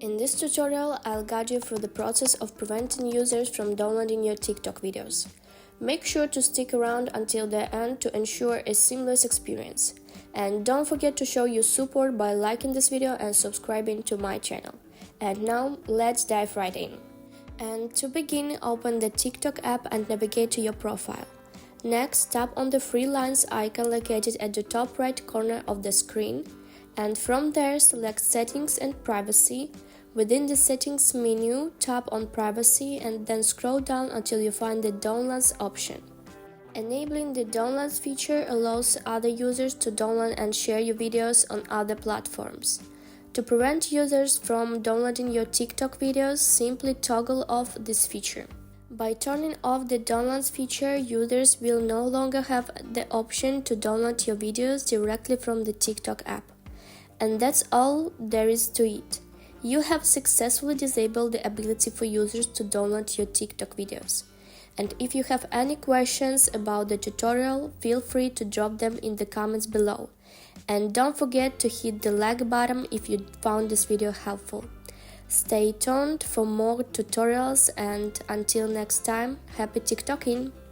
In this tutorial, I'll guide you through the process of preventing users from downloading your TikTok videos. Make sure to stick around until the end to ensure a seamless experience. And don't forget to show your support by liking this video and subscribing to my channel. And now, let's dive right in. And to begin, open the TikTok app and navigate to your profile. Next, tap on the three lines icon located at the top right corner of the screen, and from there select Settings and Privacy. Within the Settings menu, tap on Privacy and then scroll down until you find the Downloads option. Enabling the Downloads feature allows other users to download and share your videos on other platforms. To prevent users from downloading your TikTok videos, simply toggle off this feature. By turning off the downloads feature, users will no longer have the option to download your videos directly from the TikTok app. And that's all there is to it. You have successfully disabled the ability for users to download your TikTok videos. And if you have any questions about the tutorial, feel free to drop them in the comments below. And don't forget to hit the like button if you found this video helpful. Stay tuned for more tutorials, and until next time, happy TikToking!